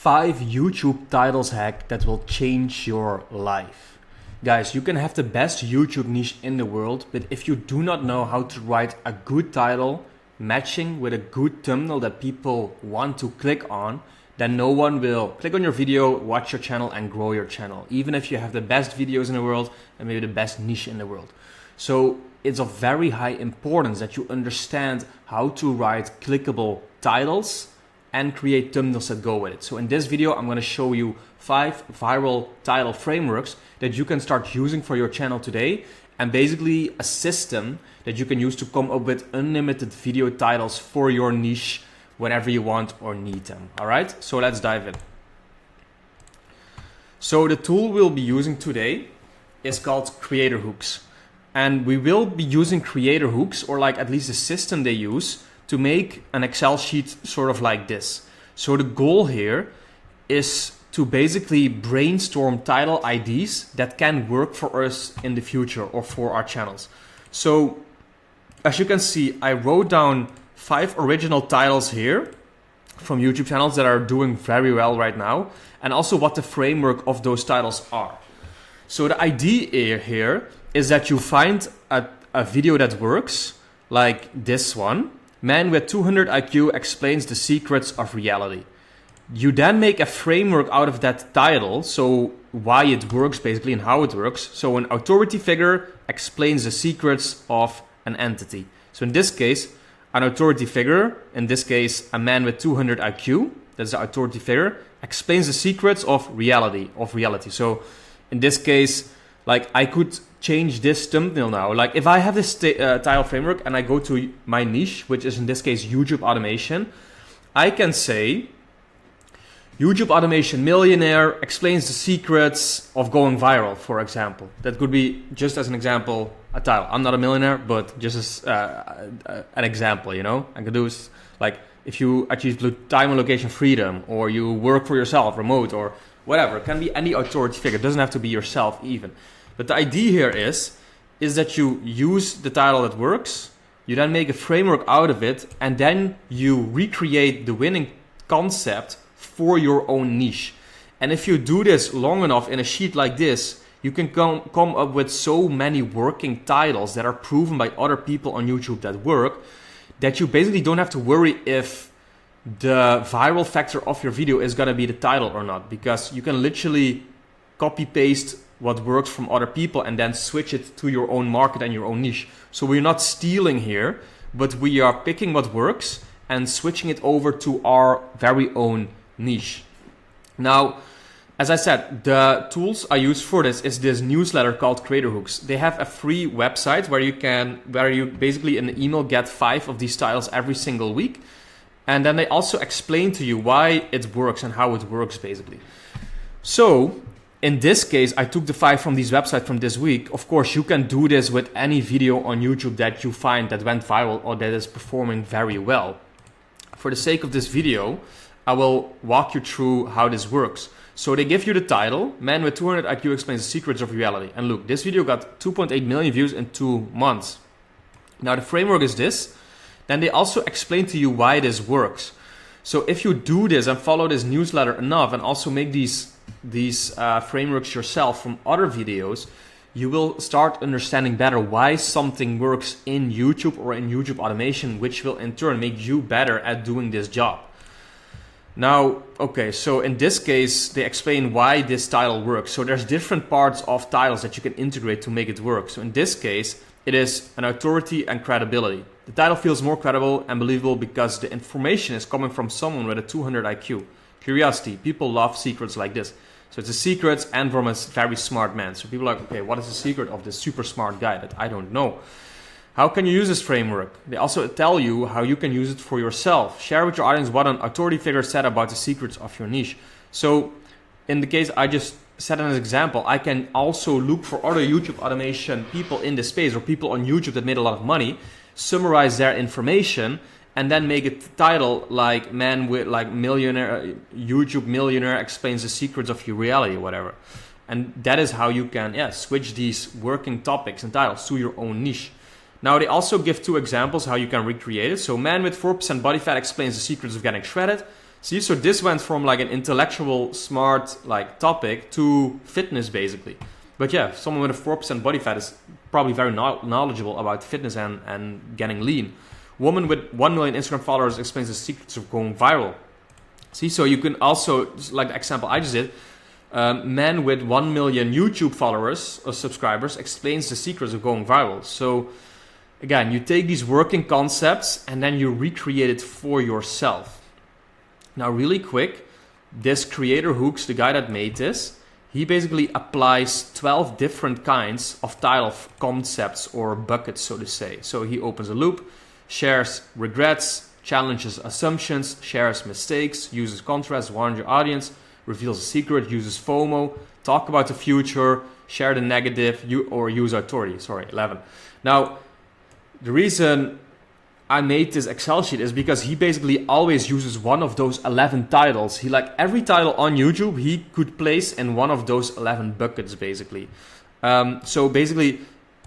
5 YouTube titles hack that will change your life. Guys, you can have the best YouTube niche in the world, but if you do not know how to write a good title matching with a good thumbnail that people want to click on, then no one will click on your video, watch your channel and grow your channel, even if you have the best videos in the world and maybe the best niche in the world. So it's of very high importance that you understand how to write clickable titles and create thumbnails that go with it. So in this video, I'm going to show you 5 viral title frameworks that you can start using for your channel today, and basically a system that you can use to come up with unlimited video titles for your niche whenever you want or need them. All right, so let's dive in. So the tool we'll be using today is called Creator Hooks. And we will be using Creator Hooks, or like at least the system they use, to make an Excel sheet sort of like this. So the goal here is to basically brainstorm title ideas that can work for us in the future or for our channels. So as you can see, I wrote down 5 original titles here from YouTube channels that are doing very well right now, and also what the framework of those titles are. So the idea here is that you find a video that works, like this one. Man with 200 IQ explains the secrets of reality. You then make a framework out of that title, so why it works basically and how it works. So an authority figure explains the secrets of an entity. So in this case, an authority figure, in this case a man with 200 IQ, that's the authority figure, explains the secrets of reality. So in this case, like I could change this thumbnail now. Like if I have this title framework and I go to my niche, which is in this case YouTube automation, I can say YouTube automation millionaire explains the secrets of going viral, for example. That could be, just as an example, a title. I'm not a millionaire, but just as an example, you know. I could do is like if you achieve time and location freedom, or you work for yourself, remote, or whatever. It can be any authority figure. It doesn't have to be yourself even. But the idea here is that you use the title that works, you then make a framework out of it, and then you recreate the winning concept for your own niche. And if you do this long enough in a sheet like this, you can come up with so many working titles that are proven by other people on YouTube that work, that you basically don't have to worry if the viral factor of your video is going to be the title or not, because you can literally copy paste what works from other people and then switch it to your own market and your own niche. So we're not stealing here, but we are picking what works and switching it over to our very own niche. Now, as I said, the tools I use for this is this newsletter called Creator Hooks. They have a free website where you basically in the email get 5 of these titles every single week. And then they also explain to you why it works and how it works basically. So in this case, I took the 5 from these websites from this week. Of course, you can do this with any video on YouTube that you find that went viral or that is performing very well. For the sake of this video, I will walk you through how this works. So they give you the title, Man with 200 IQ explains the secrets of reality. And look, this video got 2.8 million views in 2 months. Now the framework is this. Then they also explain to you why this works. So if you do this and follow this newsletter enough and also make these frameworks yourself from other videos, you will start understanding better why something works in YouTube or in YouTube automation, which will in turn make you better at doing this job. Now, okay, so in this case, they explain why this title works. So there's different parts of titles that you can integrate to make it work. So in this case, it is an authority and credibility. The title feels more credible and believable because the information is coming from someone with a 200 IQ. Curiosity, people love secrets like this. So it's a secret and from a very smart man. So people are like, okay, what is the secret of this super smart guy that I don't know? How can you use this framework? They also tell you how you can use it for yourself. Share with your audience what an authority figure said about the secrets of your niche. So in the case I just set as an example, I can also look for other YouTube automation people in this space or people on YouTube that made a lot of money, summarize their information, and then make a title like man with like millionaire, YouTube millionaire explains the secrets of your reality, whatever. And that is how you can switch these working topics and titles to your own niche. Now they also give 2 examples how you can recreate it. So man with 4% body fat explains the secrets of getting shredded. See, so this went from like an intellectual, smart like topic to fitness basically. But yeah, someone with a 4% body fat is probably very knowledgeable about fitness and getting lean. Woman with 1 million Instagram followers explains the secrets of going viral. See, so you can also, like the example I just did, man with 1 million YouTube followers or subscribers explains the secrets of going viral. So again, you take these working concepts and then you recreate it for yourself. Now, really quick, this creator hooks, the guy that made this, he basically applies 12 different kinds of title concepts or buckets, so to say. So he opens a loop, shares regrets, challenges assumptions, shares mistakes, uses contrast, warns your audience, reveals a secret, uses FOMO, talk about the future, share the negative, or use authority. 11. Now, the reason I made this Excel sheet is because he basically always uses one of those 11 titles. He like every title on YouTube, he could place in one of those 11 buckets basically. So basically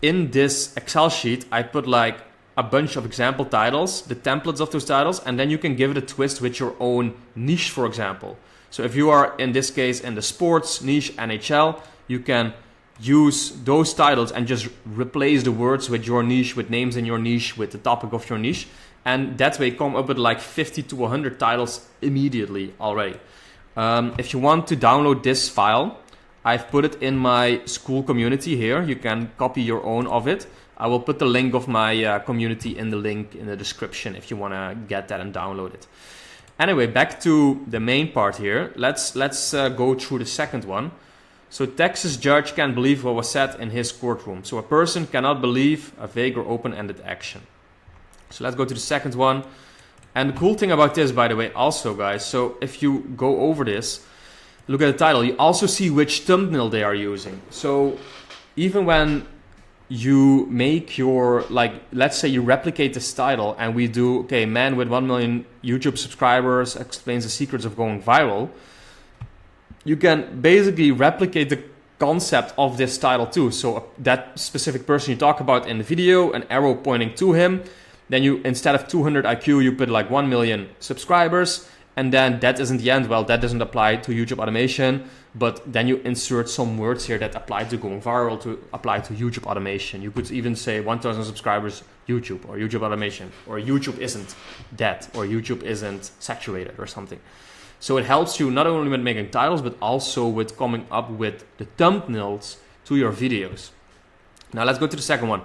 in this Excel sheet, I put like a bunch of example titles, the templates of those titles, and then you can give it a twist with your own niche, for example. So if you are in this case in the sports niche, NHL, you can use those titles and just replace the words with your niche, with names in your niche, with the topic of your niche, and that way come up with like 50 to 100 titles immediately already. If you want to download this file, I've put it in my school community here. You can copy your own of it. I will put the link of my community in the link in the description if you want to get that and download it. Anyway, back to the main part here. Let's go through the second one. So Texas judge can't believe what was said in his courtroom. So a person cannot believe a vague or open-ended action. So let's go to the second one. And the cool thing about this, by the way, also guys, so if you go over this, look at the title, you also see which thumbnail they are using. So even when you make your, like, let's say you replicate this title and we do, okay, man with 1 million YouTube subscribers explains the secrets of going viral, you can basically replicate the concept of this title too. So that specific person you talk about in the video, an arrow pointing to him, then you, instead of 200 IQ, you put like 1 million subscribers, and then that isn't the end. Well, that doesn't apply to YouTube automation, but then you insert some words here that apply to going viral, to apply to YouTube automation. You could even say 1,000 subscribers YouTube, or YouTube automation, or YouTube isn't dead, or YouTube isn't saturated or something. So it helps you not only with making titles, but also with coming up with the thumbnails to your videos. Now let's go to the second one.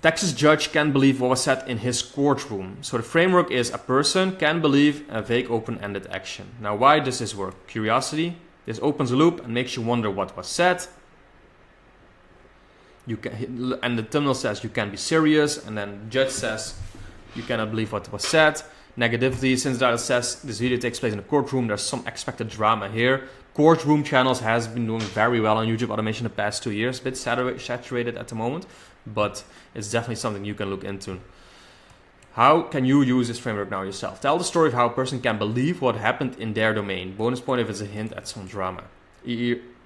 Texas judge can't believe what was said in his courtroom. So the framework is a person can believe a vague open-ended action. Now why does this work? Curiosity. This opens a loop and makes you wonder what was said. You can, and the thumbnail says you can be serious, and then the judge says you cannot believe what was said. Negativity, since that says this video takes place in a courtroom, there's some expected drama here. Courtroom channels has been doing very well on YouTube automation the past 2 years. A bit saturated at the moment, but it's definitely something you can look into. How can you use this framework now yourself? Tell the story of how a person can believe what happened in their domain. Bonus point if it's a hint at some drama.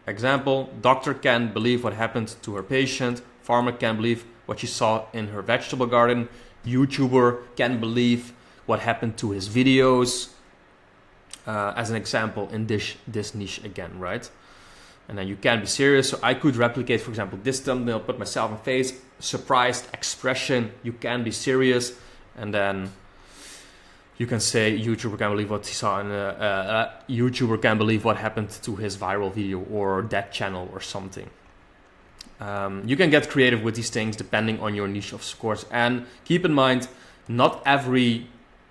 Example, doctor can believe what happened to her patient. Farmer can believe what she saw in her vegetable garden. YouTuber can believe what happened to his videos, as an example in this niche again, right? And then you can be serious. So I could replicate, for example, this thumbnail, put myself in face, surprised expression, you can be serious. And then you can say YouTuber can believe what he saw in YouTuber can believe what happened to his viral video or that channel or something. You can get creative with these things depending on your niche, of course. And keep in mind, not every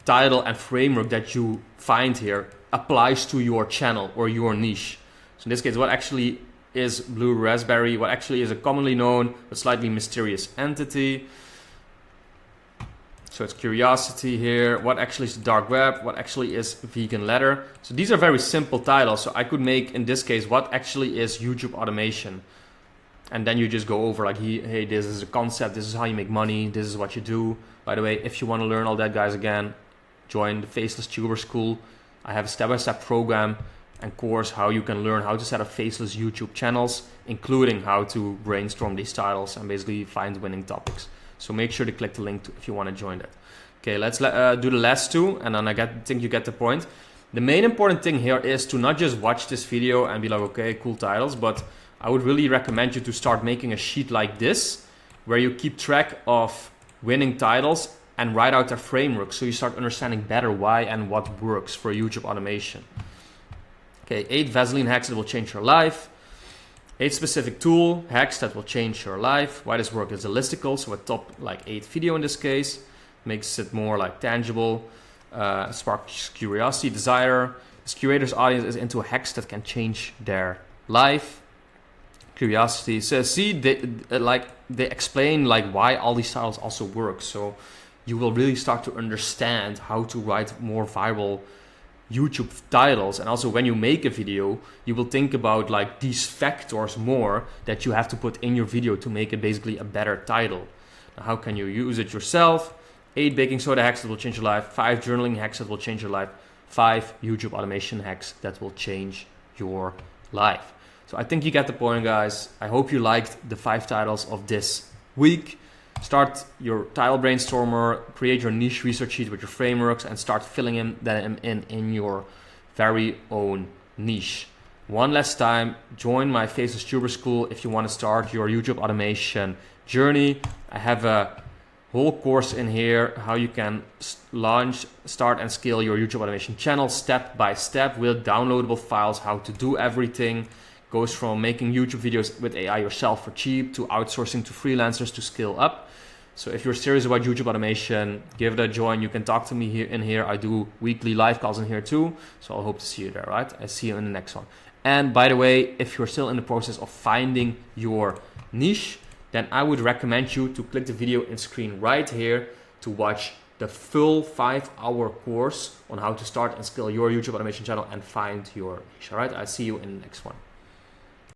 title and framework that you find here applies to your channel or your niche. So in this case, what actually is Blue Raspberry? What actually is a commonly known but slightly mysterious entity? So it's curiosity here. What actually is the dark web? What actually is vegan leather? So these are very simple titles. So I could make, in this case, what actually is YouTube automation? And then you just go over like, hey, this is a concept. This is how you make money. This is what you do. By the way, if you want to learn all that, guys, again, join the Faceless Tuber School. I have a step-by-step program and course how you can learn how to set up faceless YouTube channels, including how to brainstorm these titles and basically find winning topics. So make sure to click the link if you want to join that. Okay, let's do the last two, and then think you get the point. The main important thing here is to not just watch this video and be like, okay, cool titles, but I would really recommend you to start making a sheet like this, where you keep track of winning titles and write out their framework, so you start understanding better why and what works for YouTube automation. Okay, 8 Vaseline hacks that will change your life. 8 specific tool hacks that will change your life. Why this work is a listicle, so a top like 8 video in this case. Makes it more like tangible. Sparks curiosity, desire. This curator's audience is into hacks that can change their life. Curiosity. So see, they explain like why all these styles also work. So you will really start to understand how to write more viral YouTube titles. And also when you make a video, you will think about like these factors more that you have to put in your video to make it basically a better title. Now, how can you use it yourself? 8 baking soda hacks that will change your life. 5 journaling hacks that will change your life. 5 YouTube automation hacks that will change your life. So I think you get the point, guys. I hope you liked the 5 titles of this week. Start your title brainstormer, create your niche research sheet with your frameworks, and start filling them in your very own niche. One last time, join my Faceless Tuber School if you want to start your YouTube automation journey. I have a whole course in here, how you can launch, start, and scale your YouTube automation channel step by step with downloadable files, how to do everything. Goes from making YouTube videos with AI yourself for cheap to outsourcing to freelancers to scale up. So if you're serious about YouTube automation, give it a join. You can talk to me here. I do weekly live calls in here too. So I'll hope to see you there, right? I see you in the next one. And by the way, if you're still in the process of finding your niche, then I would recommend you to click the video in screen right here to watch the full 5-hour course on how to start and scale your YouTube automation channel and find your niche. All right, I'll see you in the next one.